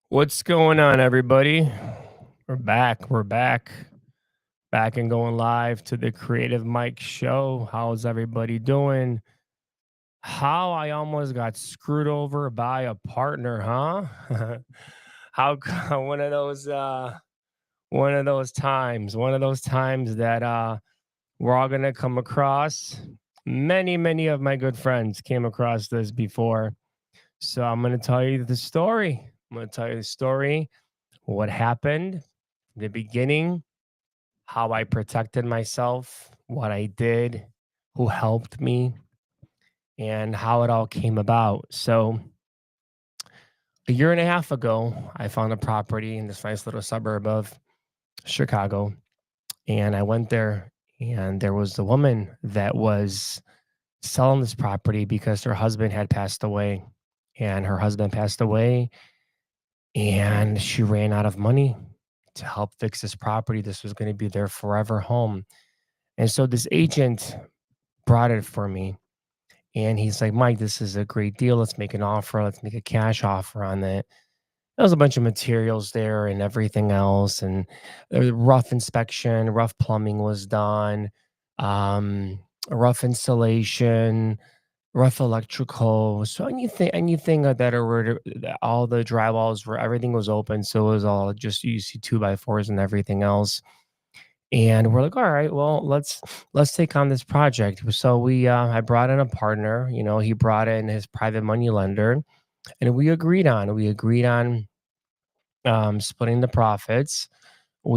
What's going on, everybody? We're back. Back and going live to the Creative Mike show. How's everybody doing? How I almost got screwed over by a partner, huh? One of those times that we're all gonna come across. Many of my good friends came across this before. So I'm gonna tell you the story. I'm gonna tell you the story, what happened, the beginning, how I protected myself, what I did, who helped me, and how it all came about. So, a year and a half ago, I found a property in this nice little suburb of Chicago. And I went there, and there was the woman that was selling this property because her husband had passed away. And her husband passed away, and she ran out of money to help fix this property. This was going to be their forever home. And so this agent brought it for me. And he's like, Mike, this is a great deal. Let's make an offer. Let's make a cash offer on it. There was a bunch of materials there and everything else. And there was rough inspection, rough plumbing was done, um, rough insulation, rough electrical. So anything that that all the drywalls were, everything was open. So it was all just, you see, two by fours and everything else. And we're like, all right, well, let's take on this project. So I brought in a partner. He brought in his private money lender, and we agreed on splitting the profits. I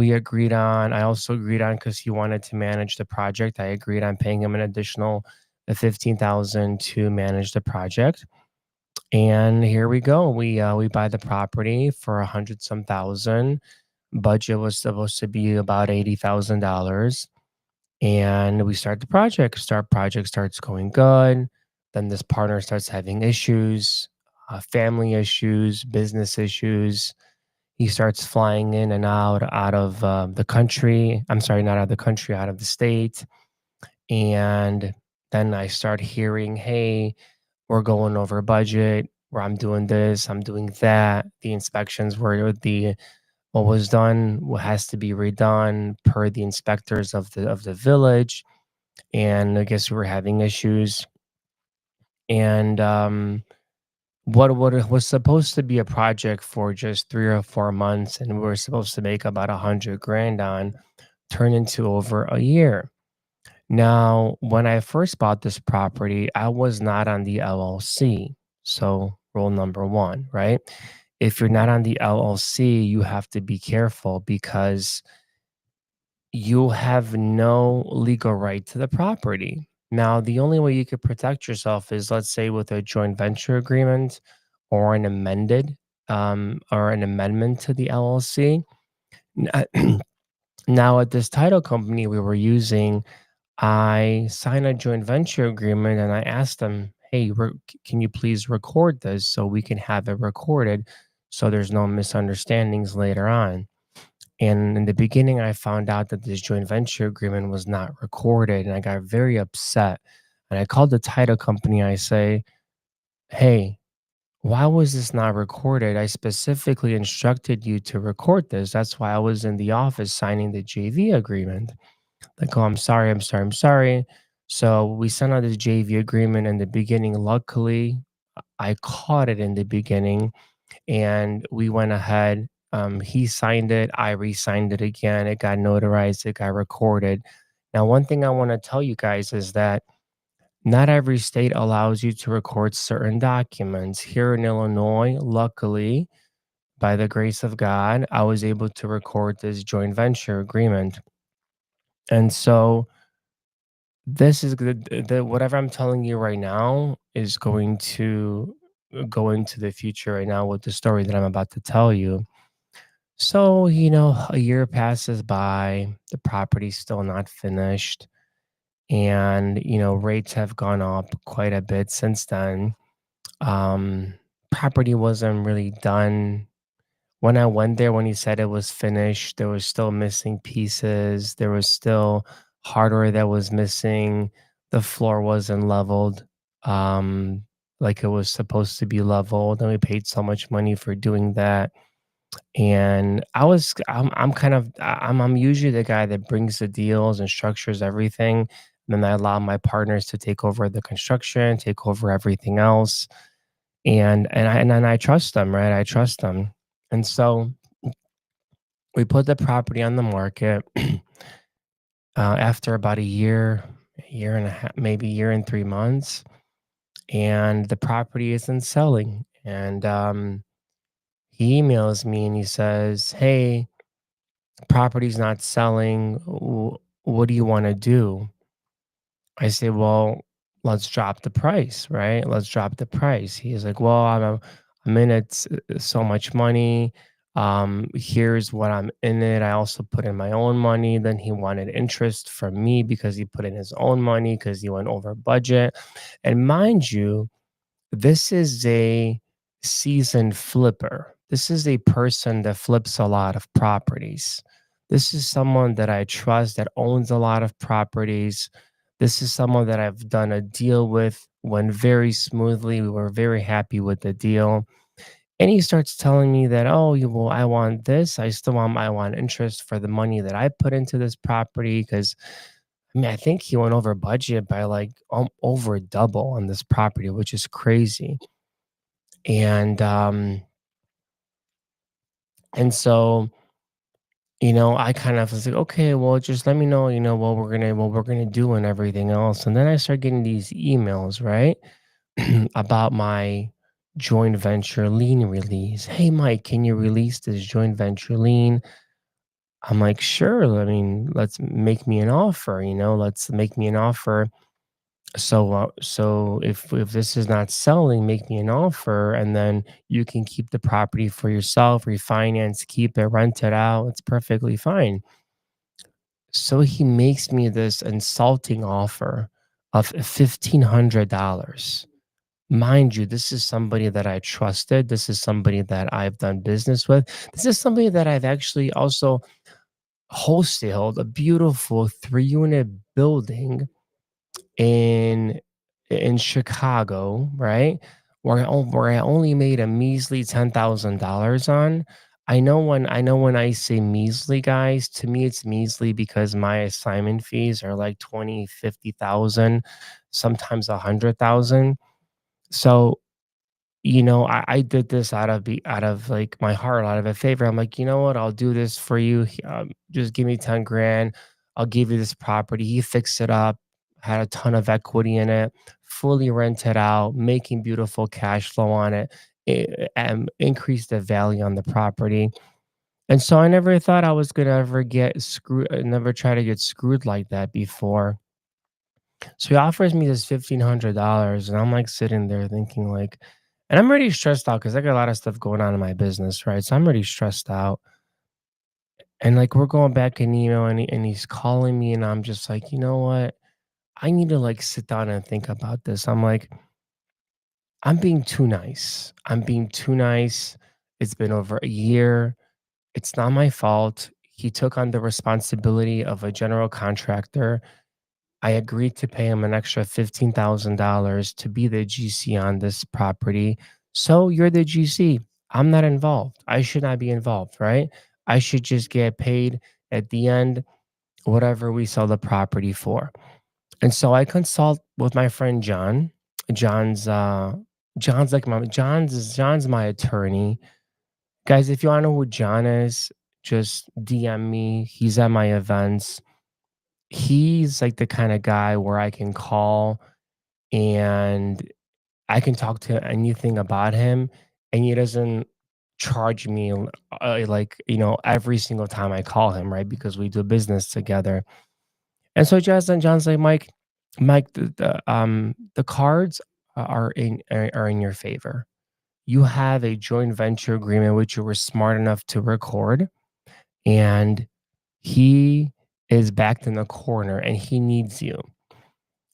also agreed on, because he wanted to manage the project, I agreed on paying him an additional 15,000 to manage the project. And here we go. We buy the property for a hundred some thousand. Budget was supposed to be about $80,000, and we start the project. Project starts going good. Then this partner starts having issues, family issues, business issues. He starts flying in and out of the country. I'm sorry, not out of the country, out of the state. And then I start hearing, hey, we're going over budget, where I'm doing this, I'm doing that. The inspections were the what was done, what has to be redone per the inspectors of the village. And I guess we were having issues. And what it was supposed to be a project for just 3 or 4 months, and we were supposed to make about 100 grand on, turned into over a year. Now, when I first bought this property, I was not on the LLC. So, rule number one, right? If you're not on the LLC, you have to be careful, because you have no legal right to the property. Now, the only way you could protect yourself is, let's say, with a joint venture agreement, or an amendment to the LLC. Now, at this title company we were using, I signed a joint venture agreement, and I asked them, "Hey, can you please record this so we can have it recorded, so there's no misunderstandings later on?" And in the beginning, I found out that this joint venture agreement was not recorded, and I got very upset. And I called the title company. I say, "Hey, why was this not recorded? I specifically instructed you to record this. That's why I was in the office signing the JV agreement." Like, "Oh, I'm sorry, I'm sorry, I'm sorry." So we sent out this JV agreement in the beginning. Luckily, I caught it in the beginning, and we went ahead. He signed it. I re-signed it again. It got notarized. It got recorded. Now, one thing I want to tell you guys is that not every state allows you to record certain documents. Here in Illinois, luckily, by the grace of God, I was able to record this joint venture agreement. And so this is good. Whatever I'm telling you right now is going to go into the future right now with the story that I'm about to tell you. So, a year passes by, the property's still not finished, and, rates have gone up quite a bit since then. Um, Property wasn't really done. When I went there, when he said it was finished, there was still missing pieces. There was still hardware that was missing. The floor wasn't leveled, um, like it was supposed to be leveled. And we paid so much money for doing that. And I'm kind of I'm usually the guy that brings the deals and structures everything. Then I allow my partners to take over the construction, take over everything else. And then I trust them, right? I trust them. And so we put the property on the market after about a year and a half, maybe a year and 3 months, and the property isn't selling. And he emails me and he says, "Hey, property's not selling. What do you want to do?" I say, "Well, let's drop the price, right? Let's drop the price." He's like, "Well, I'm in it so much money. Here's what I'm in it. I also put in my own money." Then he wanted interest from me because he put in his own money because he went over budget. And mind you, this is a seasoned flipper. This is a person that flips a lot of properties. This is someone that I trust that owns a lot of properties. This is someone that I've done a deal with, went very smoothly. We were very happy with the deal. And he starts telling me that, oh, well, I want this. I want interest for the money that I put into this property. Cause I mean, I think he went over budget by like over double on this property, which is crazy. And and so, I kind of was like, okay, well, just let me know, what we're gonna do and everything else. And then I start getting these emails, right? About my joint venture lien release. Hey Mike, can you release this joint venture lien? I'm like, sure. I mean, let's make me an offer, let's make me an offer. So if this is not selling, make me an offer, and then you can keep the property for yourself, refinance, keep it, rent it out. It's perfectly fine. So he makes me this insulting offer of $1,500. Mind you, this is somebody that I trusted. This is somebody that I've done business with. This is somebody that I've actually also wholesaled a beautiful 3-unit building in Chicago, right? Where I only made a measly $10,000 on. I know when I say measly, guys, to me it's measly because my assignment fees are like 20, 50,000, sometimes 100,000. So I did this out of like my heart, out of a favor. I'm like, you know what? I'll do this for you. Just give me 10 grand. I'll give you this property. He fixed it up, had a ton of equity in it, fully rented out, making beautiful cash flow on it, and increased the value on the property. And so I never thought I was gonna ever get screwed. Never try to get screwed like that before. So he offers me this $1,500, and I'm like sitting there thinking like, and I'm already stressed out because I got a lot of stuff going on in my business, right? So I'm already stressed out, and like we're going back in email, and he's calling me, and I'm just like, you know what? I need to like sit down and think about this. I'm like, I'm being too nice. I'm being too nice. It's been over a year. It's not my fault. He took on the responsibility of a general contractor. I agreed to pay him an extra $15,000 to be the GC on this property. So you're the GC. I'm not involved. I should not be involved, right? I should just get paid at the end, whatever we sell the property for. And so I consult with my friend John. John's uh John's my attorney. Guys, if you want to know who John is, just DM me. He's at my events. He's like the kind of guy where I can call and I can talk to anything about him, and he doesn't charge me like every single time I call him, right? Because we do business together. And so John's like, Mike, the cards are in your favor. You have a joint venture agreement which you were smart enough to record, and he is backed in the corner and he needs you.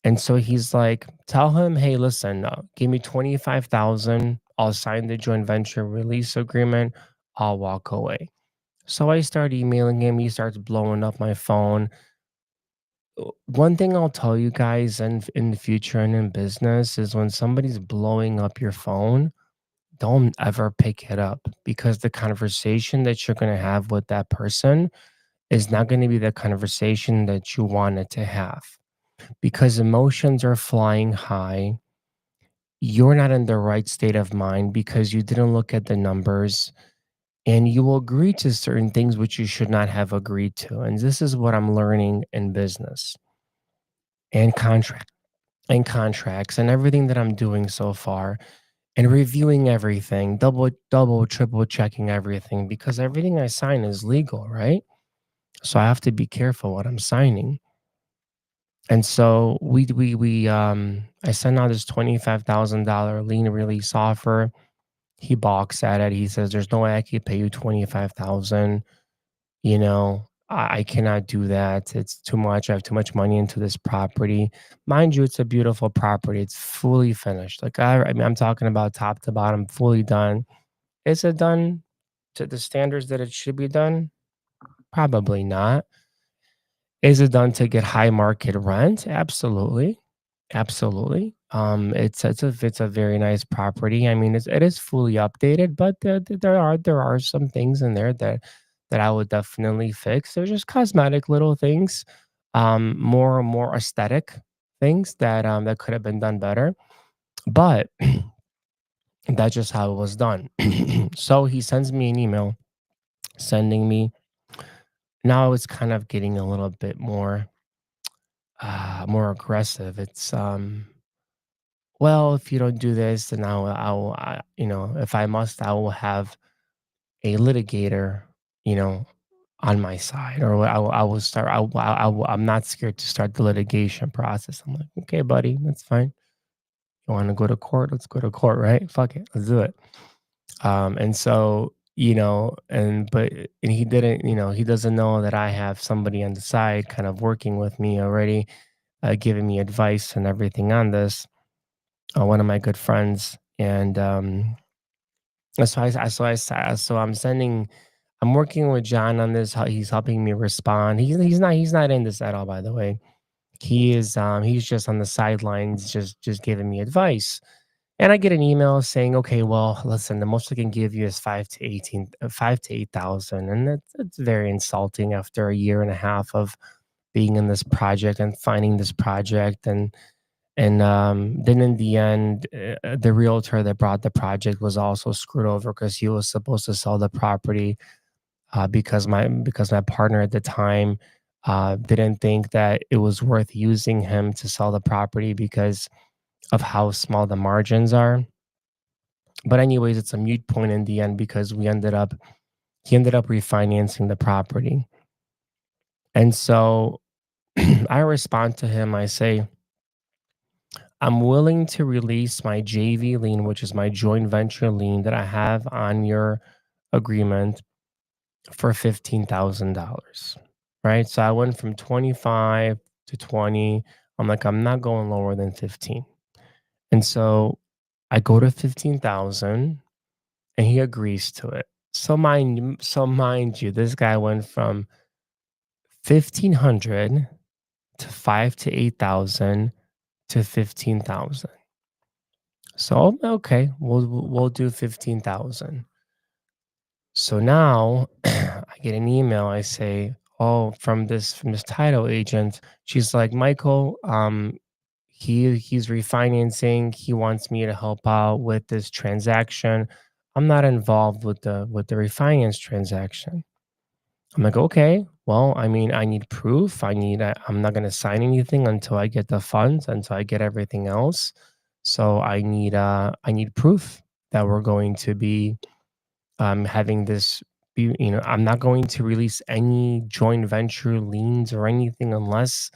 And so he's like, tell him, hey, listen, give me 25,000. I'll sign the joint venture release agreement. I'll walk away. So I start emailing him. He starts blowing up my phone. One thing I'll tell you guys in the future and in business is when somebody's blowing up your phone, don't ever pick it up, because the conversation that you're going to have with that person is not going to be the conversation that you wanted to have, because emotions are flying high. You're not in the right state of mind because you didn't look at the numbers, and you will agree to certain things which you should not have agreed to. And this is what I'm learning in business and contracts and everything that I'm doing so far, and reviewing everything, double, triple checking everything, because everything I sign is legal, right? So I have to be careful what I'm signing. And so I sent out this $25,000 lien release offer. He balks at it. He says, "There's no way I could pay you 25,000. I cannot do that. It's too much. I have too much money into this property." Mind you, it's a beautiful property. It's fully finished. Like I mean, I'm talking about top to bottom, fully done. Is it done to the standards that it should be done? Probably not. Is it done to get high market rent? Absolutely. Absolutely. It's a very nice property. I mean, it is fully updated, but there are some things in there that I would definitely fix. They're just cosmetic little things, more aesthetic things that could have been done better. But that's just how it was done. So he sends me an email, sending me. Now it's kind of getting a little bit more aggressive. It's Well, if you don't do this, then if I must, I will have a litigator, you know, on my side, or I will start. I'm not scared to start the litigation process. I'm like, okay, buddy, that's fine. You want to go to court? Let's go to court, right? Fuck it, let's do it. And so, and he didn't, he doesn't know that I have somebody on the side, kind of working with me already, giving me advice and everything on this. One of my good friends, and so I'm sending. I'm working with John on this. He's helping me respond. He's not in this at all, by the way. He's just on the sidelines, just giving me advice. And I get an email saying, "Okay, well, listen, the most I can give you is 5 to 8,000," and that's very insulting after a year and a half of being in this project and finding this project. And then in the end, the realtor that brought the project was also screwed over, because he was supposed to sell the property, because my partner at the time didn't think that it was worth using him to sell the property because of how small the margins are. But anyways, it's a mute point in the end, because he ended up refinancing the property. And so I respond to him. I say, "I'm willing to release my JV lien, which is my joint venture lien that I have on your agreement, for $15,000." Right? So I went from 25 to 20. I'm like, I'm not going lower than 15. And so I go to 15,000, and he agrees to it. So mind you, this guy went from 1,500 to 5 to 8,000 to 15,000. So okay, we'll do 15,000. So now I get an email. I say, "Oh, from this title agent." She's like, "Michael, he's refinancing. He wants me to help out with this transaction. I'm not involved with the refinance transaction." I'm like, "Okay, well, I mean, I need proof. I'm not gonna sign anything until I get the funds, until I get everything else. So I need proof that we're going to be having this I'm not going to release any joint venture liens or anything unless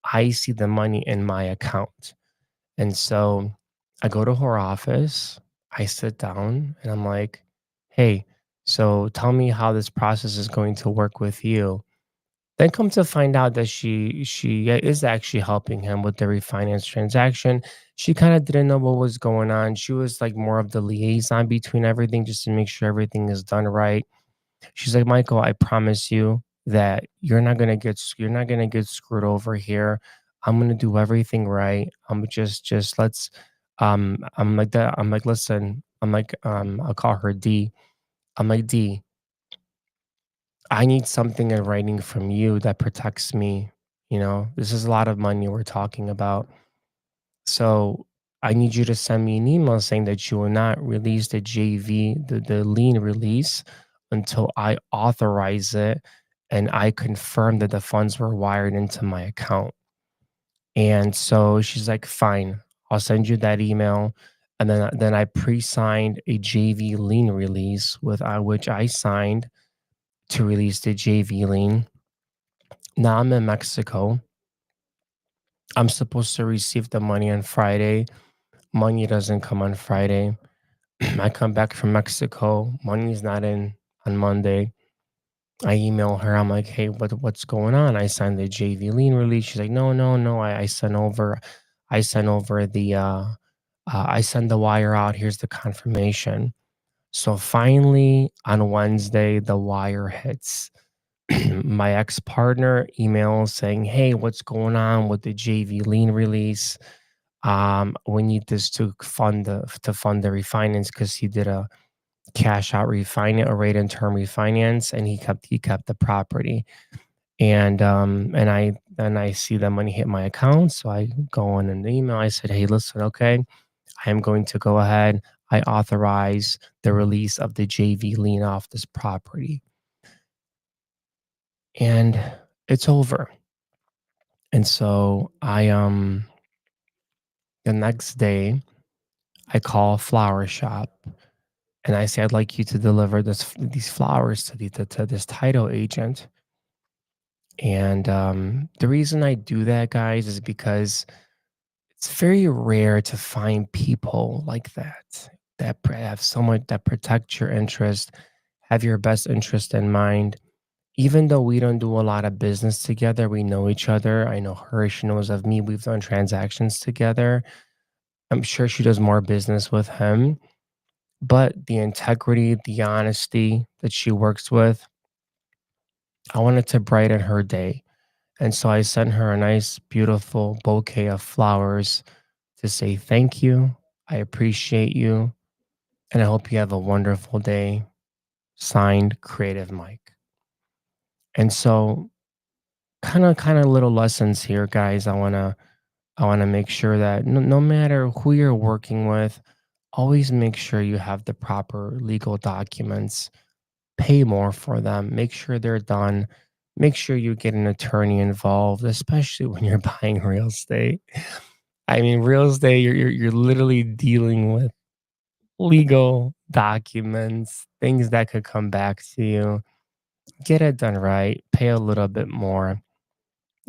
I see the money in my account." And so I go to her office, I sit down, and I'm like, "Hey, so tell me how this process is going to work with you." Then come to find out that she is actually helping him with the refinance transaction. She kind of didn't know what was going on. She was like more of the liaison between everything, just to make sure everything is done right. She's like, "Michael, I promise you that you're not gonna get screwed over here. I'm gonna do everything right. I'm just let's I'm like that. I'm like, listen, I'll call her D. I'm like, D, I need something in writing from you that protects me. This is a lot of money we're talking about. So I need you to send me an email saying that you will not release the JV, the lien release until I authorize it and I confirm that the funds were wired into my account. And so she's like, fine, I'll send you that email. And then I pre-signed a JV lien release with which I signed to release the JV lien. Now I'm in Mexico. I'm supposed to receive the money on Friday. Money doesn't come on Friday. I come back from Mexico. Money's not in on Monday. I email her. I'm like, hey, what's going on? I signed the JV lien release. She's like, no, no, no. I sent over I send the wire out. Here's the confirmation. So finally on Wednesday, the wire hits. My ex partner emails saying, hey, what's going on with the JV lien release? We need this to fund the refinance because he did a cash out refinance, a rate and term refinance, and he kept the property. And I see the money hit my account, so I go on an email. I said, hey, listen, okay, I am going to go ahead. I authorize the release of the JV lien off this property, and it's over. And so the next day I call a flower shop and I say, I'd like you to deliver these flowers to this title agent. And the reason I do that, guys, is because it's very rare to find people like that have someone that protect your interest, have your best interest in mind. Even though we don't do a lot of business together, we know each other. I know her, she knows of me. We've done transactions together. I'm sure she does more business with him, but the integrity, the honesty that she works with, I wanted to brighten her day. And so I sent her a nice, beautiful bouquet of flowers to say thank you. I appreciate you. And I hope you have a wonderful day. Signed, Creative Mike. And so kind of little lessons here, guys. I want to make sure that no matter who you're working with, always make sure you have the proper legal documents. Pay more for them. Make sure they're done. Make sure you get an attorney involved, especially when you're buying real estate. I mean, real estate, you're literally dealing with legal documents, things that could come back to you. Get it done right. Pay a little bit more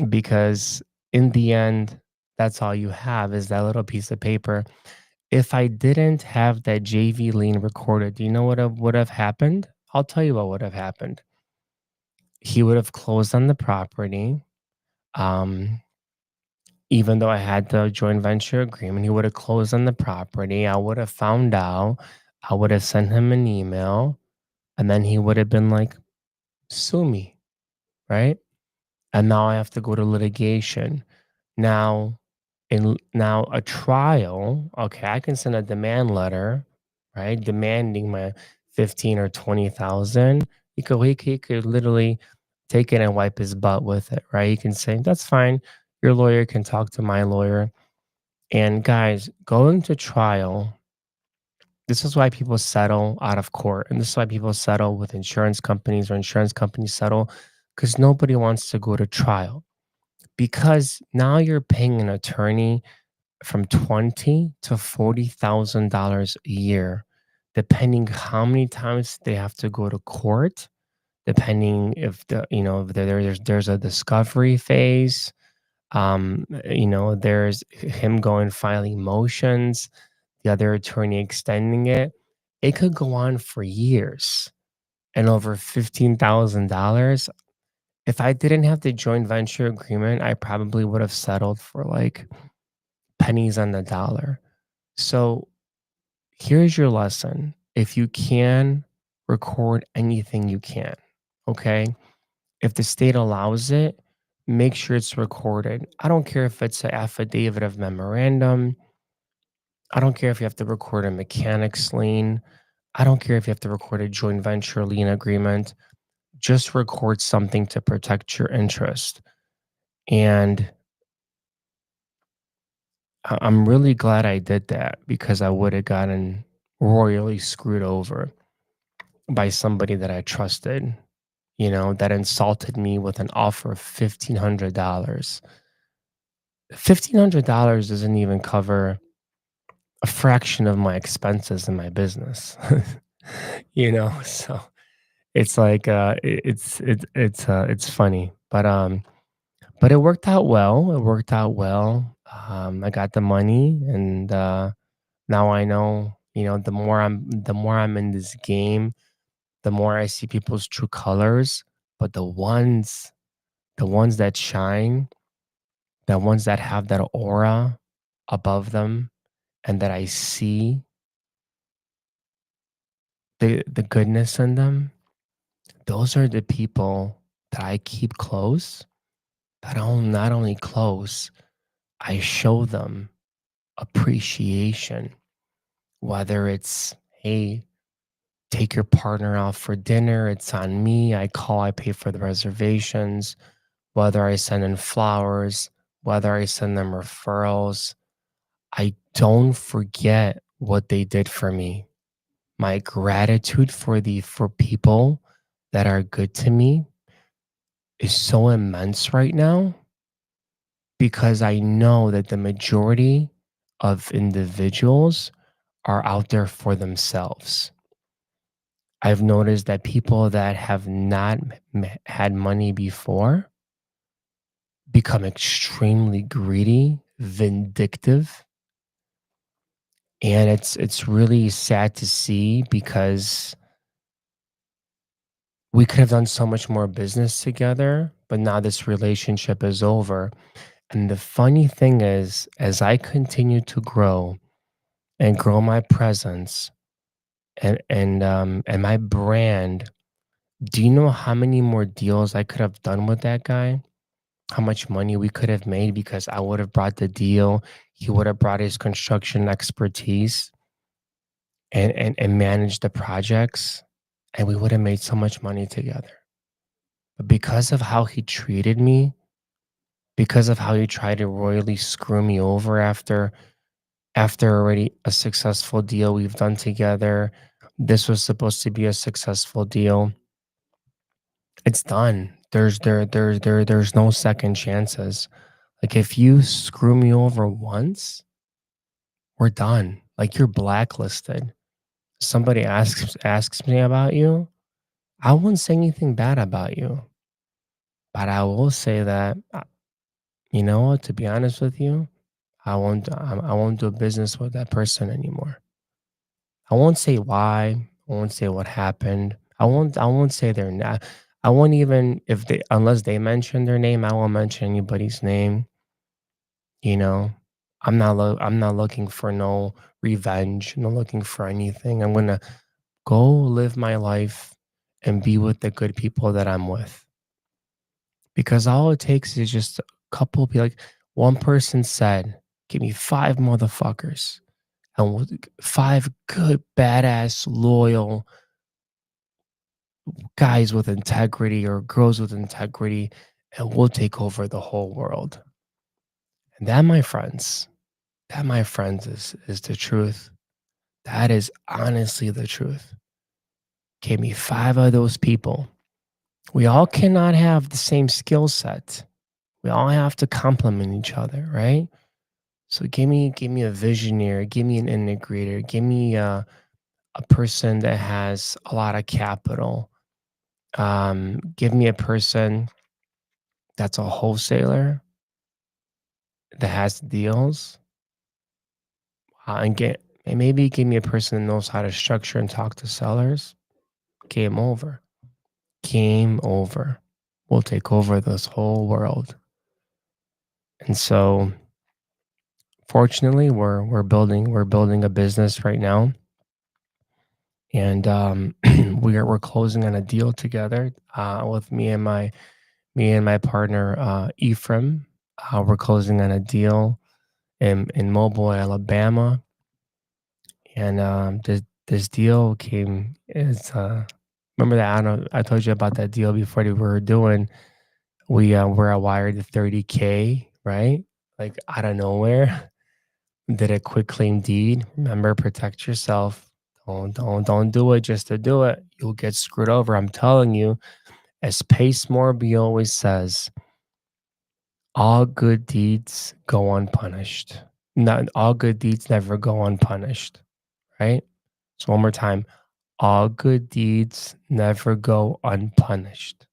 because in the end, that's all you have is that little piece of paper. If I didn't have that JV lien recorded, do you know would have happened? I'll tell you what would have happened. He would have closed on the property. Um, Even though I had the joint venture agreement, he would have closed on the property. I would have found out. I would have sent him an email, and then he would have been like, sue me, right? And now I have to go to litigation. Now, now a trial, okay, I can send a demand letter, right? Demanding my 15 or 20,000. He could literally take it and wipe his butt with it, right? He can say, that's fine. Your lawyer can talk to my lawyer. And guys, going to trial, this is why people settle out of court. And this is why people settle with insurance companies or insurance companies settle because nobody wants to go to trial. Because now you're paying an attorney from twenty to $40,000 a year, depending how many times they have to go to court, depending if there's a discovery phase. There's him going filing motions, the other attorney extending it. It could go on for years and over $15,000. If I didn't have the joint venture agreement, I probably would have settled for like pennies on the dollar. So here's your lesson. If you can record anything, you can. Okay. If the state allows it, make sure it's recorded. I don't care if it's an affidavit of memorandum, I don't care if you have to record a mechanics lien. I don't care if you have to record a joint venture lien agreement. Just record something to protect your interest. And I'm really glad I did that because I would have gotten royally screwed over by somebody that I trusted, that insulted me with an offer of $1,500. $1,500 doesn't even cover a fraction of my expenses in my business. So it's like it's funny, but it worked out well. It worked out well. I got the money, and now I know. The more I'm in this game, the more I see people's true colors. But the ones that shine, the ones that have that aura above them, and that I see the goodness in them, those are the people that I keep close. But I'm not only close, I show them appreciation. Whether it's, hey, take your partner out for dinner, it's on me. I pay for the reservations. Whether I send in flowers, whether I send them referrals, I don't forget what they did for me. My gratitude for people that are good to me is so immense right now because I know that the majority of individuals are out there for themselves. I've noticed that people that have not had money before become extremely greedy, vindictive, and it's really sad to see because we could have done so much more business together, but now this relationship is over. And the funny thing is, as I continue to grow and grow my presence and my brand, do you know how many more deals I could have done with that guy? How much money we could have made because I would have brought the deal, he would have brought his construction expertise and managed the projects, and we would have made so much money together. But because of how he treated me, because of how he tried to royally screw me over after already a successful deal we've done together, this was supposed to be a successful deal. It's done. There's no second chances. Like if you screw me over once, we're done. Like you're blacklisted. Somebody asks me about you, I wouldn't say anything bad about you, but I will say that you know what? To be honest with you, I won't do business with that person anymore. I won't say why. I won't say what happened. I won't say their I won't even if they unless they mention their name. I won't mention anybody's name. You know, I'm not looking for no revenge. I'm not looking for anything. I'm gonna go live my life and be with the good people that I'm with. Because all it takes is just a couple be like one person said, "Give me five motherfuckers and five good, badass, loyal guys with integrity or girls with integrity, and we'll take over the whole world." And that, my friends, is the truth. That is honestly the truth. Give me five of those people. We all cannot have the same skill set. We all have to complement each other, right? So give me a visionary, give me an integrator, give me a person that has a lot of capital. Give me a person that's a wholesaler that has deals, and maybe give me a person that knows how to structure and talk to sellers. Game over. Game over. We'll take over this whole world. And so, fortunately, we're building a business right now, and we're closing on a deal together with me and my partner Ephraim. We're closing on a deal in Mobile, Alabama. And this deal came. It's remember that I told you about that deal before that we were doing. We were wired to 30K, right? Like out of nowhere. Did a quick claim deed. Remember, protect yourself. Don't do it just to do it. You'll get screwed over. I'm telling you. As Pace Morby always says, all good deeds go unpunished. Not all good deeds never go unpunished, right? So one more time. All good deeds never go unpunished.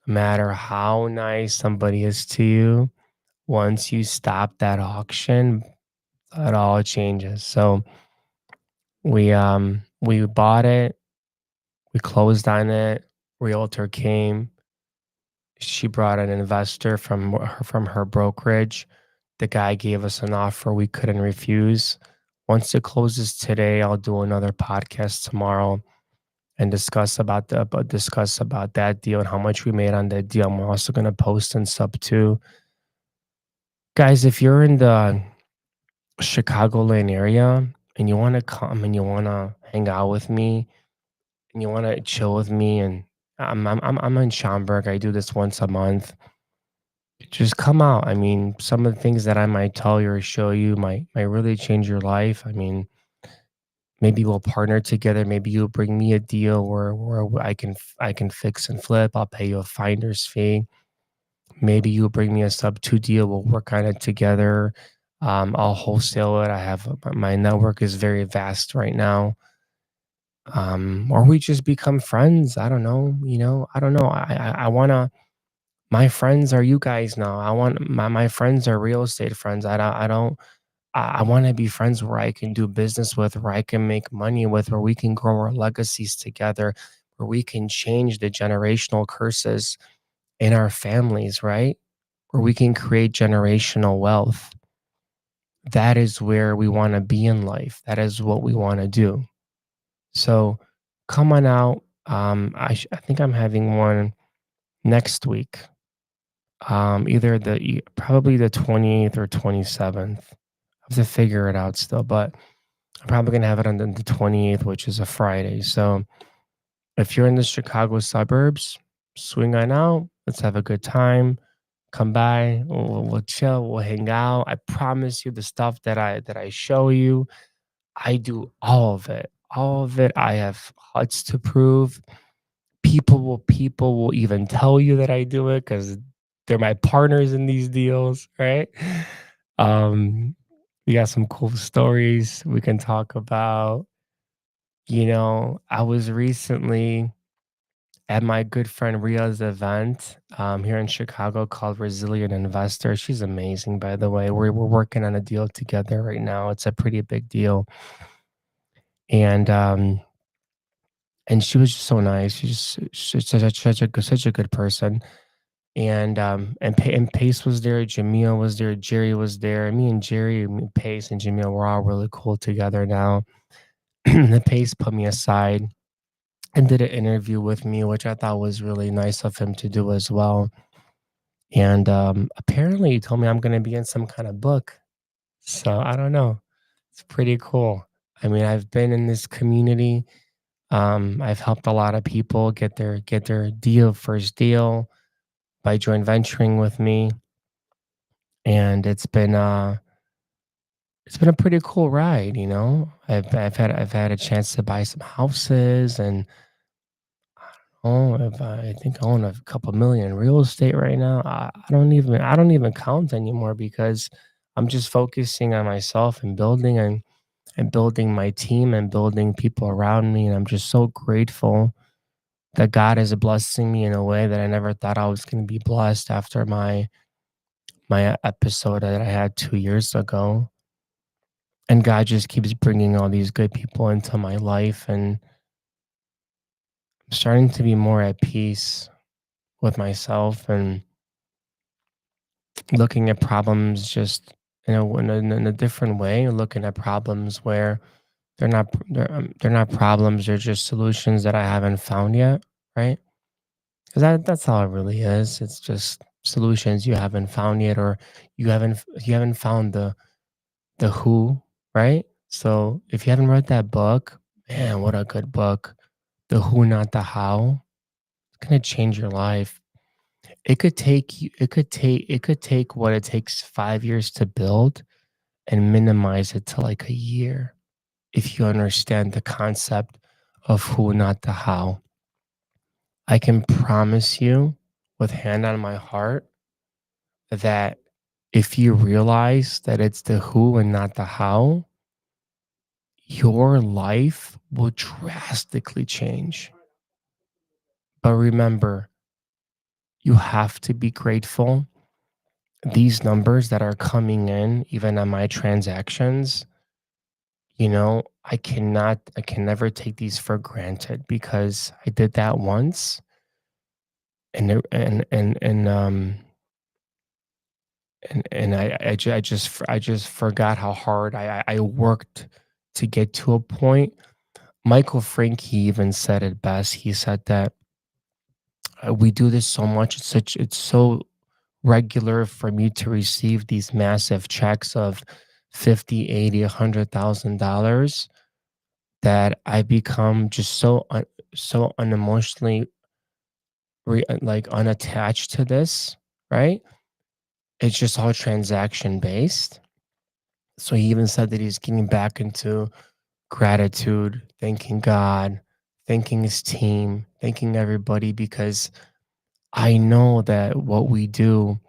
No matter how nice somebody is to you, once you stop that auction, it all changes. So we bought it, we closed on it, realtor came, she brought an investor from her brokerage. The guy gave us an offer we couldn't refuse. Once it closes today, I'll do another podcast tomorrow and discuss about that deal and how much we made on that deal. I'm also gonna post and sub too. Guys, if you're in the Chicagoland area and you wanna come and you wanna hang out with me and you wanna chill with me and I'm in Schaumburg. I do this once a month. Just come out. I mean, some of the things that I might tell you or show you might really change your life. I mean, maybe we'll partner together. Maybe you'll bring me a deal where I can fix and flip. I'll pay you a finder's fee. Maybe you'll bring me a sub two deal. We'll work on it together. I'll wholesale it. I have my network is very vast right now. Or we just become friends. I don't know. I don't know. I wanna. My friends are you guys now. My friends are real estate friends. I don't I want to be friends where I can do business with, where I can make money with, where we can grow our legacies together, where we can change the generational curses in our families, right? Where we can create generational wealth. That is where we want to be in life. That is what we want to do. So come on out. I think I'm having one next week. Either probably the 28th or 27th. I have to figure it out still, but I'm probably gonna have it on the 28th, which is a Friday. So if you're in the Chicago suburbs, swing on out. Let's have a good time. Come by. We'll chill. We'll hang out. I promise you, the stuff that I show you, I do all of it. All of it. I have huts to prove. People will even tell you that I do it because they're my partners in these deals, right? Um, we got some cool stories we can talk about. I was recently at my good friend Ria's event here in Chicago called Resilient Investor. She's amazing, by the way. We're working on a deal together right now. It's a pretty big deal, and she was just so nice. She's such a good person. And Pace was there, Jamil was there, Jerry was there. Me and Jerry, Pace and Jamil, we're all really cool together now. The Pace put me aside and did an interview with me, which I thought was really nice of him to do as well. And apparently, he told me I'm going to be in some kind of book. So I don't know. It's pretty cool. I mean, I've been in this community. I've helped a lot of people get their first deal by joint venturing with me, and it's been a pretty cool ride. I've had a chance to buy some houses and oh, if I think I own a couple million in real estate right now. I don't even count anymore because I'm just focusing on myself and building my team and building people around me. And I'm just so grateful that God is blessing me in a way that I never thought I was going to be blessed after my episode that I had 2 years ago. And God just keeps bringing all these good people into my life, and I'm starting to be more at peace with myself and looking at problems just in a different way, looking at problems where they're not problems, they're just solutions that I haven't found yet, right? Because that's all it really is. It's just solutions you haven't found yet, or you haven't found the who, right? So if you haven't read that book, man, what a good book. The Who Not the How. It's gonna change your life. It could take what it takes 5 years to build and minimize it to like a year if you understand the concept of who, not the how. I can promise you with hand on my heart that if you realize that it's the who and not the how, your life will drastically change. But remember, you have to be grateful. These numbers that are coming in, even on my transactions, I can never take these for granted because I did that once and I just forgot how hard I worked to get to a point. Michael Franke even said it best. He said that we do this so much. It's so regular for me to receive these massive checks of 50, 80, $100,000 that I become just so unemotionally like unattached to this, right? It's just all transaction based. So he even said that he's getting back into gratitude, thanking God, thanking his team, thanking everybody because I know that what we do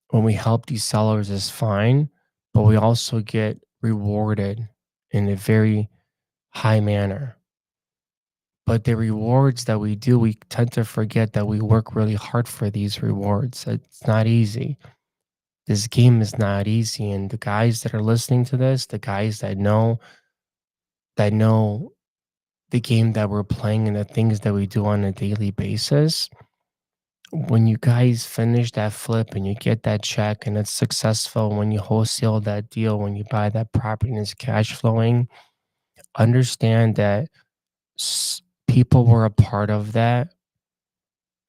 when we help these sellers is fine, but we also get rewarded in a very high manner. But the rewards that we do, we tend to forget that we work really hard for these rewards. It's not easy. This game is not easy. And the guys that are listening to this, the guys that know the game that we're playing and the things that we do on a daily basis, when you guys finish that flip and you get that check and it's successful, when you wholesale that deal, when you buy that property and it's cash flowing, understand that people were a part of that.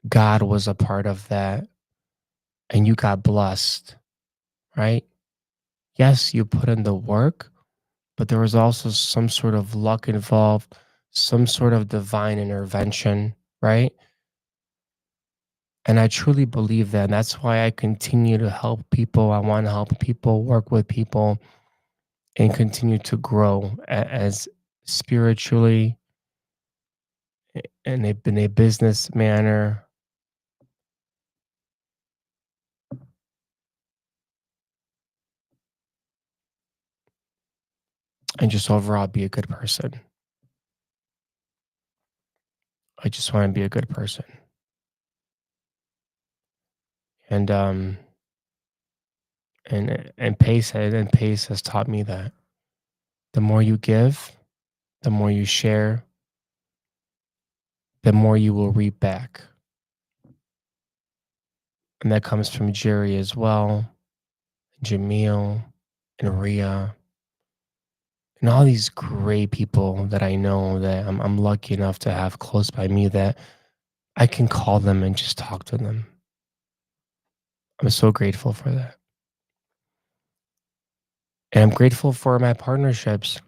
God was a part of that, and you got blessed, right? Yes, you put in the work, but there was also some sort of luck involved, some sort of divine intervention, right? And I truly believe that. And that's why I continue to help people. I want to help people, work with people, and continue to grow as spiritually and in a business manner and just overall be a good person. I just want to be a good person. And pace has taught me that the more you give, the more you share, the more you will reap back. And that comes from Jerry as well, Jamil, and Ria, and all these great people that I know that I'm lucky enough to have close by me that I can call them and just talk to them. I'm so grateful for that. And I'm grateful for my partnerships.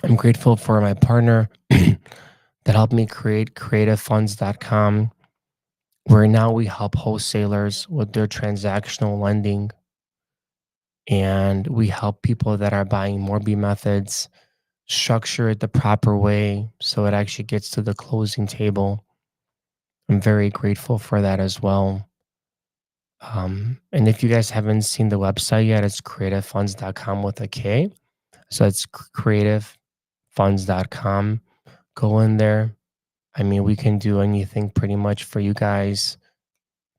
I'm grateful for my partner that helped me create creativefunds.com, where now we help wholesalers with their transactional lending and we help people that are buying Morby methods structure it the proper way so it actually gets to the closing table. I'm very grateful for that as well. And if you guys haven't seen the website yet, it's creativefunds.com with a K. So it's creativefunds.com. Go in there. I mean, we can do anything pretty much for you guys.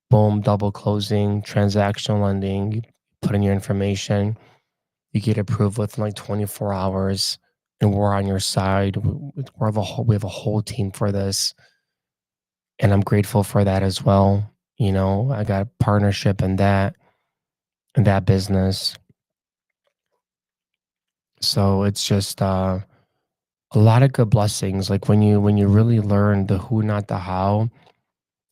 Boom, double closing, transactional lending. You put in your information, you get approved within like 24 hours, and we're on your side. We have a whole team for this, and I'm grateful for that as well. I got partnership in that business, so it's just a lot of good blessings. Like when you really learn the who, not the how,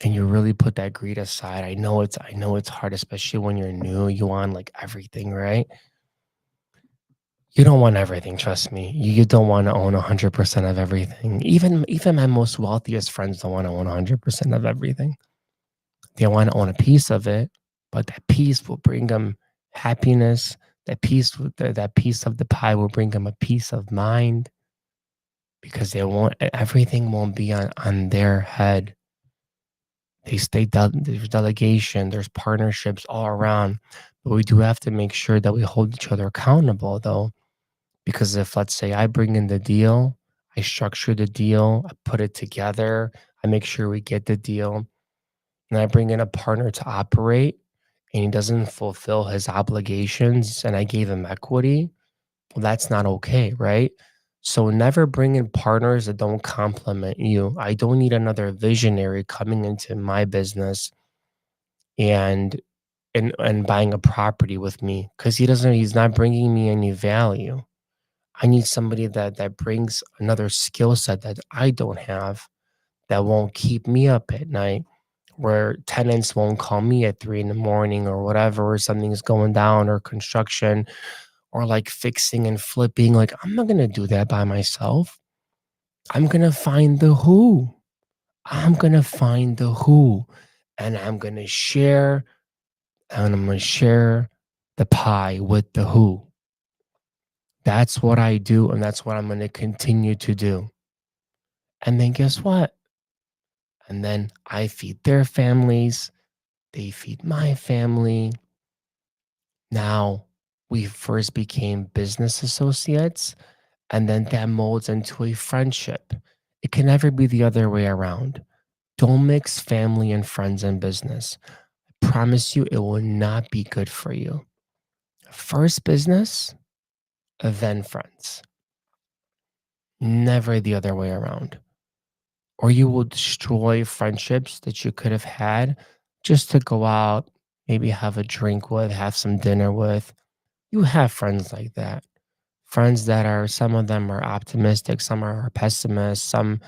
and you really put that greed aside. I know it's hard, especially when you're new. You want like everything, right? You don't want everything, trust me. You don't wanna own 100% of everything. Even my most wealthiest friends don't wanna own 100% of everything. They wanna own a piece of it, but that piece will bring them happiness. That piece of the pie will bring them a peace of mind because they won't everything won't be on their head. There's delegation, there's partnerships all around, but we do have to make sure that we hold each other accountable, though. Because if, let's say, I bring in the deal, I structure the deal, I put it together, I make sure we get the deal, and I bring in a partner to operate, and he doesn't fulfill his obligations, and I gave him equity, well, that's not okay, right? So never bring in partners that don't complement you. I don't need another visionary coming into my business and and buying a property with me because he's not bringing me any value. I need somebody that brings another skill set that I don't have, that won't keep me up at night, where tenants won't call me at 3 in the morning or whatever, or something's going down or construction or like fixing and flipping. Like, I'm not gonna do that by myself. I'm gonna find the who. I'm gonna find the who. And I'm gonna share the pie with the who. That's what I do, and that's what I'm gonna continue to do. And then guess what? And then I feed their families, they feed my family. Now, we first became business associates, and then that molds into a friendship. It can never be the other way around. Don't mix family and friends in business. I promise you, it will not be good for you. First business, then friends. Never the other way around. Or you will destroy friendships that you could have had just to go out, maybe have a drink with, have some dinner with. You have friends like that. Friends that are some of them are optimistic, some are pessimists, some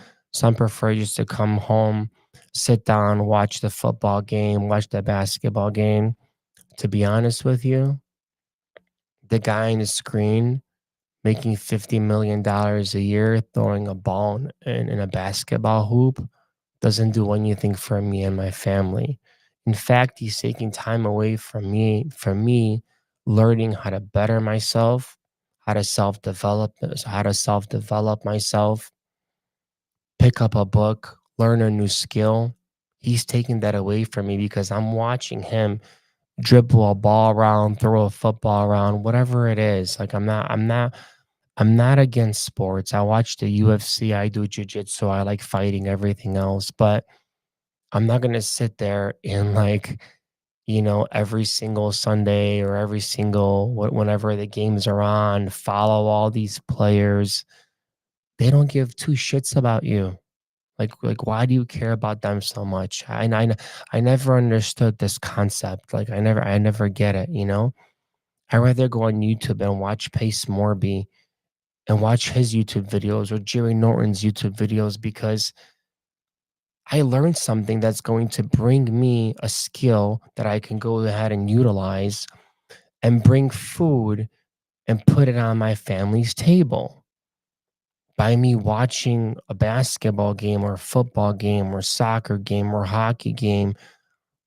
prefer just to come home, sit down, watch the football game, watch the basketball game. To be honest with you, the guy on the screen making $50 million a year throwing a ball in a basketball hoop doesn't do anything for me and my family. In fact, he's taking time away from me learning how to better myself, how to self-develop myself, pick up a book, learn a new skill. He's taking that away from me because I'm watching him dribble a ball around, throw a football around, whatever it is. Like I'm not against sports. I watch the UFC, I do jujitsu, I like fighting, everything else, but I'm not gonna sit there and like, every single Sunday or every single whenever the games are on, follow all these players. They don't give two shits about you. Like why do you care about them so much? I never understood this concept. Like I never get it. I rather go on YouTube and watch Pace Morby and watch his YouTube videos or Jerry Norton's YouTube videos because I learned something that's going to bring me a skill that I can go ahead and utilize and bring food and put it on my family's table. By me watching a basketball game or a football game or soccer game or hockey game,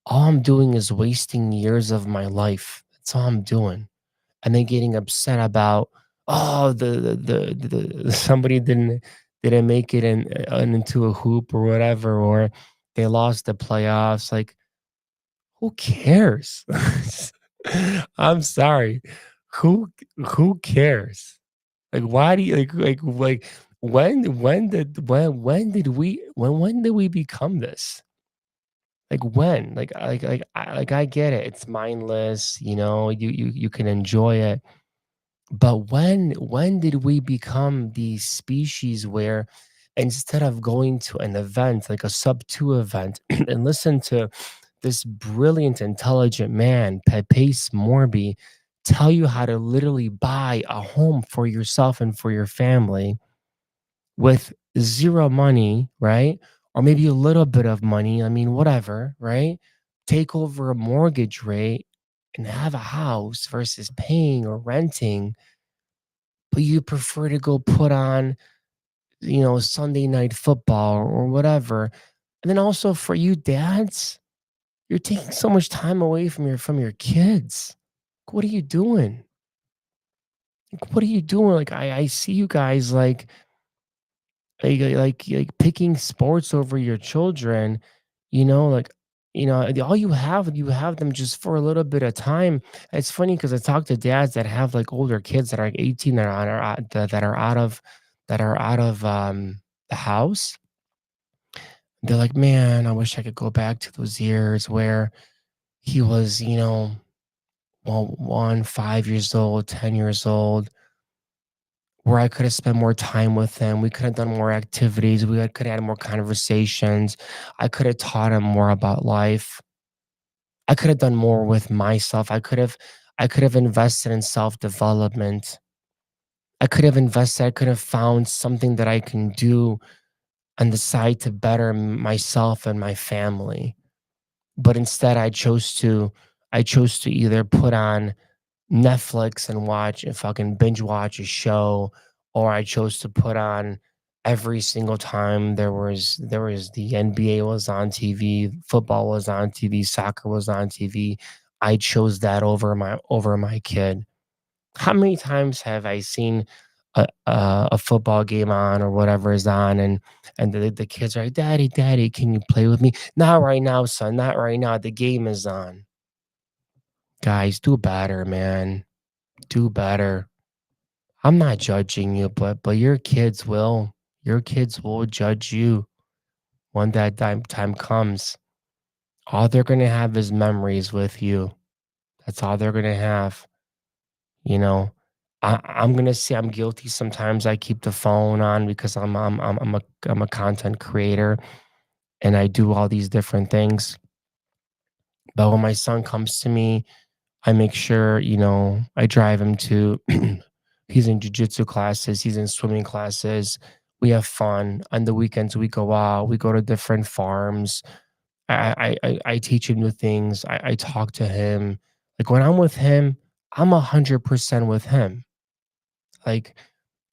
all I'm doing is wasting years of my life. That's all I'm doing. And then getting upset about, oh, somebody didn't make it into a hoop or whatever, or they lost the playoffs. Like, who cares? I'm sorry. Who who cares? Like, why do you like when did we become this? Like when? I get it. It's mindless, you can enjoy it. But when did we become the species where instead of going to an event, like a sub 2 event, and listen to this brilliant, intelligent man, Pace Morby, tell you how to literally buy a home for yourself and for your family with 0 money, right? Or maybe a little bit of money, I mean, whatever, right? Take over a mortgage rate and have a house versus paying or renting. but you prefer to go put on, Sunday night football or whatever. And then also for you dads, you're taking so much time away from your kids. What are you doing? What are you doing? Like I see you guys like picking sports over your children, like all you have them just for a little bit of time. It's funny because I talk to dads that have like older kids that are like 18 that are out of the house. They're like, man, I wish I could go back to those years where he was, well, 5 years old, 10 years old, where I could have spent more time with him. We could have done more activities. Could have had more conversations. I could have taught him more about life. I could have done more with myself. I could have invested in self-development. I could have found something that I can do on the side to better myself and my family. But instead I chose to either put on Netflix and watch and fucking binge watch a show, or I chose to put on every single time there was the NBA was on TV, football was on TV, soccer was on TV. I chose that over my kid. How many times have I seen a football game on or whatever is on, and the kids are like, "Daddy, daddy, can you play with me?" "Not right now, son, not right now. The game is on." Guys, do better, man. Do better. I'm not judging you, but your kids will. Your kids will judge you when that time comes. All they're gonna have is memories with you. That's all they're gonna have. You know, I'm gonna say I'm guilty. Sometimes I keep the phone on because I'm a content creator and I do all these different things. But when my son comes to me, I make sure, I drive him to he's in jujitsu classes, he's in swimming classes. We have fun. On the weekends, we go out, we go to different farms. I teach him new things. I talk to him. Like when I'm with him, I'm 100% with him. Like,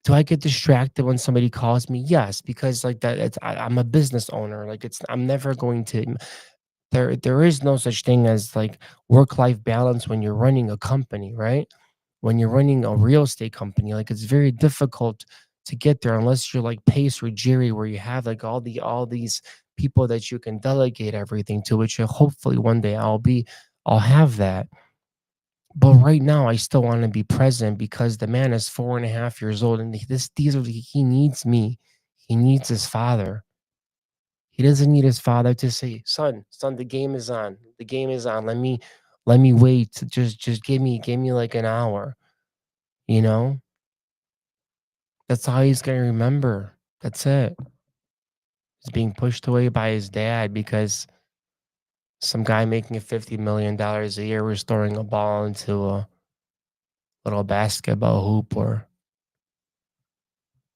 do I get distracted when somebody calls me? Yes, because like that, I'm a business owner. Like I'm never going to. There is no such thing as like work life balance when you're running a company, right? When you're running a real estate company, like it's very difficult to get there unless you're like Pace or Jerry, where you have like all these people that you can delegate everything to, which hopefully one day I'll have that. But right now, I still want to be present because the man is 4.5 years old, and he needs me. He needs his father. He doesn't need his father to say, son, the game is on. The game is on. Let me wait. Just give me like an hour. You know, that's all he's gonna remember. That's it. He's being pushed away by his dad because some guy making $50 million a year restoring a ball into a little basketball hoop or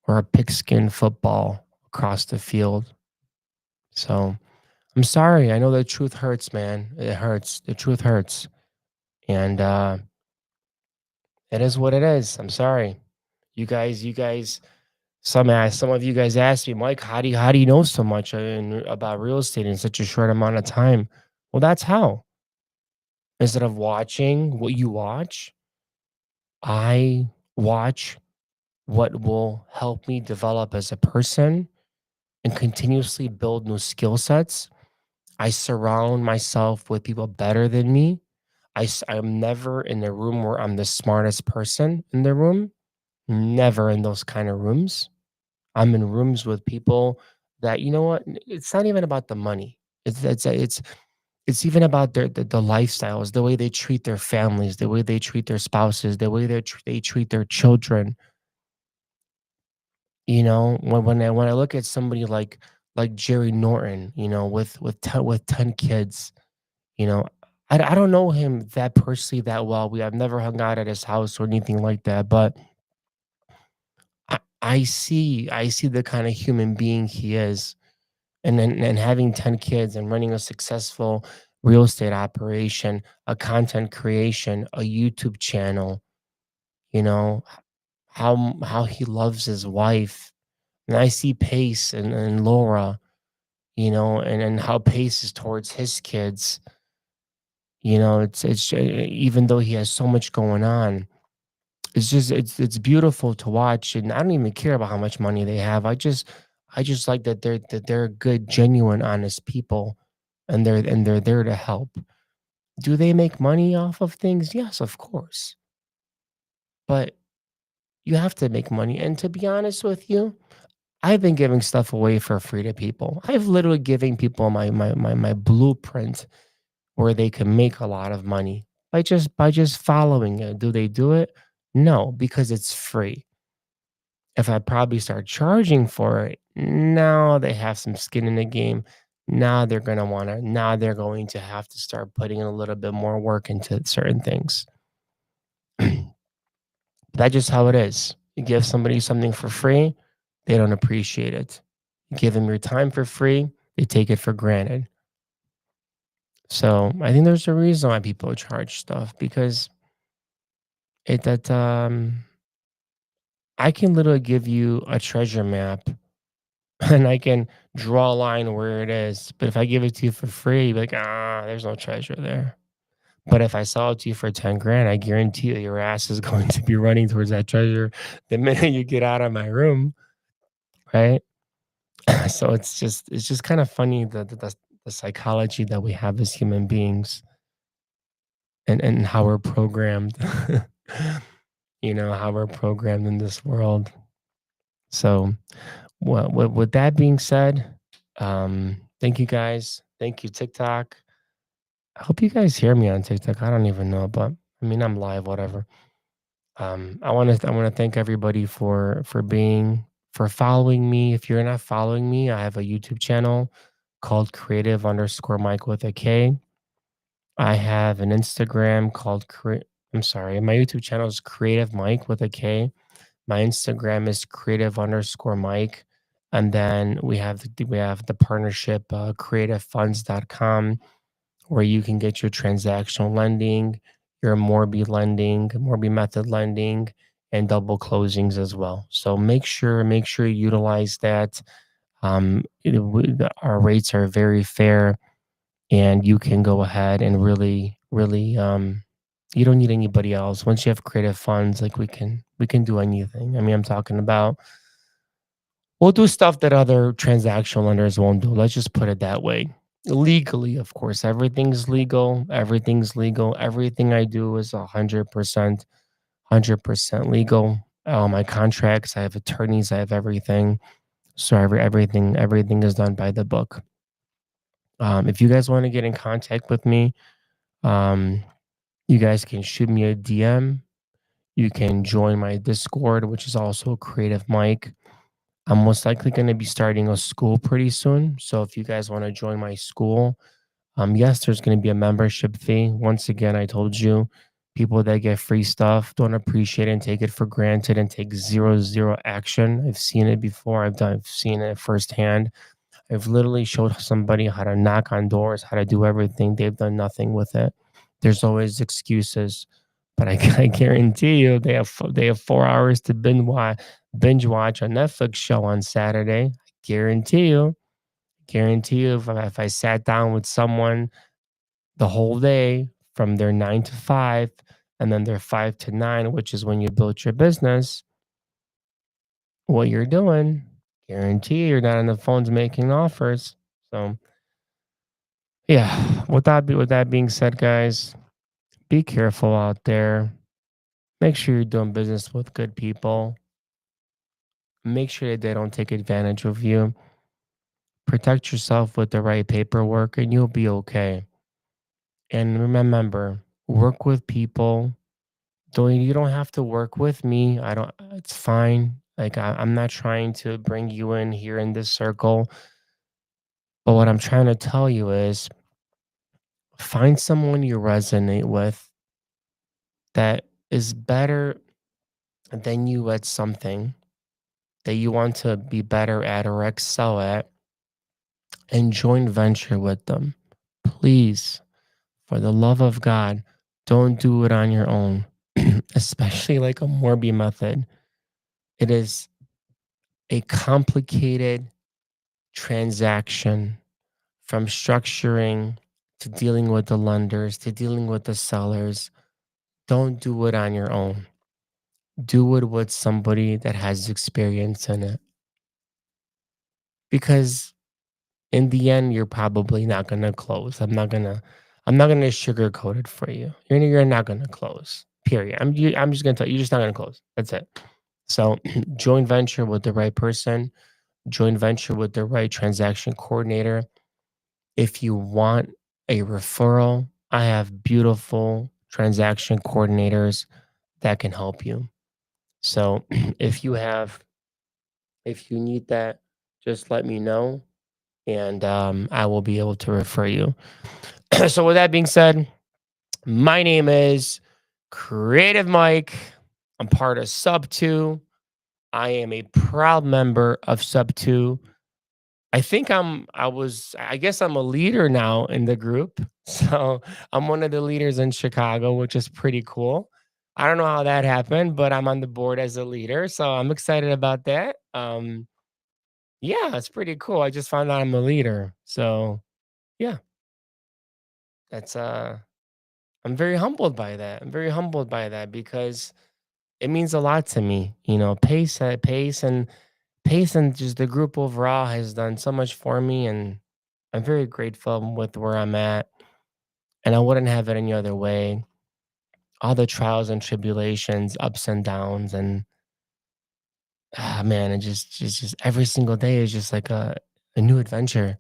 a pigskin football across the field. So I'm sorry. I know the truth hurts, man. It hurts. The truth hurts. And it is what it is. I'm sorry. You guys, some of you guys asked me, Mike, how do you know so much about real estate in such a short amount of time? Well, that's how. Instead of watching what you watch, I watch what will help me develop as a person and continuously build new skill sets. I surround myself with people better than me. I'm never in a room where I'm the smartest person in the room. Never in those kind of rooms. I'm in rooms with people that, you know what? It's not even about the money. It's even about the lifestyles, the way they treat their families, the way they treat their spouses, the way they treat their children. When I look at somebody like Jerry Norton, with 10 kids, you know, I don't know him that personally that well. I've never hung out at his house or anything like that, but I see the kind of human being he is. And having 10 kids and running a successful real estate operation, a content creation, a YouTube channel, you know, how he loves his wife. And I see Pace and Laura, and how Pace is towards his kids. Even though he has so much going on, it's beautiful to watch, and I don't even care about how much money they have. I just like that they're good, genuine, honest people, and they're there to help. Do they make money off of things? Yes, of course. But you have to make money. And to be honest with you, I've been giving stuff away for free to people. I've literally giving people my blueprint where they can make a lot of money by just following it. Do they do it? No, because it's free. If I probably start charging for it, now they have some skin in the game. Now they're going to have to start putting in a little bit more work into certain things. That's just how it is. You give somebody something for free, they don't appreciate it. You give them your time for free, they take it for granted. So I think there's a reason why people charge stuff because it that I can literally give you a treasure map and I can draw a line where it is. But if I give it to you for free, you'd be like, there's no treasure there. But if I sell it to you for 10 grand, I guarantee you your ass is going to be running towards that treasure the minute you get out of my room, right? So it's just kind of funny the psychology that we have as human beings and how we're programmed. How we're programmed in this world. So, well, with that being said, thank you guys. Thank you, TikTok. I hope you guys hear me on TikTok. I don't even know, but I mean, I'm live, whatever. I want to thank everybody for following me. If you're not following me, I have a YouTube channel called Creative_Mike with a K. I have an Instagram called I'm sorry, my YouTube channel is Creative Mike with a K. My Instagram is creative_Mike. And then we have the partnership, creativefunds.com, where you can get your transactional lending, your Morby method lending, and double closings as well. So make sure you utilize that. Our rates are very fair, and you can go ahead and really, you don't need anybody else. Once you have creative funds, like we can do anything. I mean, I'm talking about we'll do stuff that other transactional lenders won't do. Let's just put it that way. Legally, of course, everything's legal. Everything's legal. Everything I do is 100% legal. All my contracts, I have attorneys, I have everything. So everything is done by the book. If you guys want to get in contact with me, um, you guys can shoot me a DM. You can join my Discord, which is also Creative Mike. I'm most likely going to be starting a school pretty soon. So if you guys want to join my school, yes, there's going to be a membership fee. Once again, I told you, people that get free stuff don't appreciate it and take it for granted and take zero action. I've seen it before. I've seen it firsthand. I've literally showed somebody how to knock on doors, how to do everything. They've done nothing with it. There's always excuses, but I guarantee you they have 4 hours to binge watch a Netflix show on Saturday. I guarantee you, if I sat down with someone the whole day from their 9 to 5, and then their 5 to 9, which is when you build your business, what you're doing, guarantee you're not on the phones making offers. So yeah, with that being said, guys, be careful out there. Make sure you're doing business with good people. Make sure that they don't take advantage of you. Protect yourself with the right paperwork and you'll be okay. And remember, work with people. You don't have to work with me. I don't It's fine. Like I'm not trying to bring you in here in this circle. But what I'm trying to tell you is find someone you resonate with that is better than you at something that you want to be better at or excel at, and joint venture with them. Please, for the love of God, don't do it on your own, especially like a Morby method. It is a complicated transaction from structuring to dealing with the lenders to dealing with the sellers. Don't do it on your own. Do it with somebody that has experience in it because in the end you're probably not going to close. I'm not going to sugarcoat it for you. You're not going to close. Period. I'm just going to tell you you're just not going to close. That's it. So joint venture with the right person, joint venture with the right transaction coordinator. If you want a referral, I have beautiful transaction coordinators that can help you. So if you need that, just let me know and I will be able to refer you. So with that being said, my name is Creative Mike. I'm part of Sub 2. I am a proud member of Sub 2. I guess I'm a leader now in the group. So I'm one of the leaders in Chicago, which is pretty cool. I don't know how that happened, but I'm on the board as a leader. So I'm excited about that. Yeah, it's pretty cool. I just found out I'm a leader. So yeah, that's I'm very humbled by that. I'm very humbled by that because it means a lot to me. Pace and just the group overall has done so much for me and I'm very grateful with where I'm at, and I wouldn't have it any other way. All the trials and tribulations, ups and downs, and man, just every single day is just like a new adventure.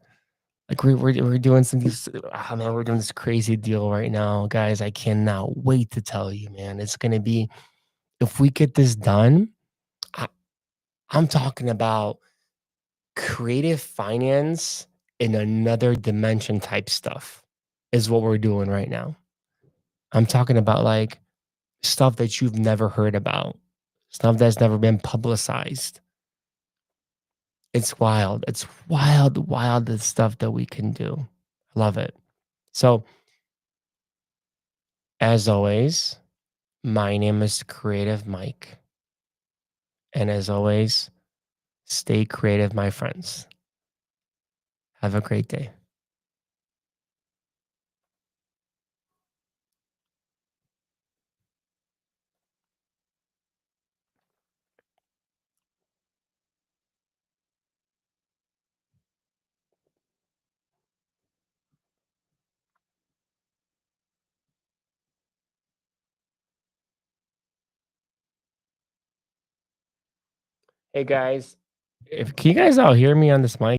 Like we're doing some these, man, we're doing this crazy deal right now, guys. I cannot wait to tell you, man. It's gonna be if we get this done. I, I'm talking about creative finance in another dimension type stuff is what we're doing right now. I'm talking about like stuff that you've never heard about, stuff that's never been publicized. It's wild. It's wild, wild the stuff that we can do. Love it. So, as always, my name is Creative Mike. And as always, stay creative, my friends. Have a great day. Hey guys, if can you guys all hear me on this mic?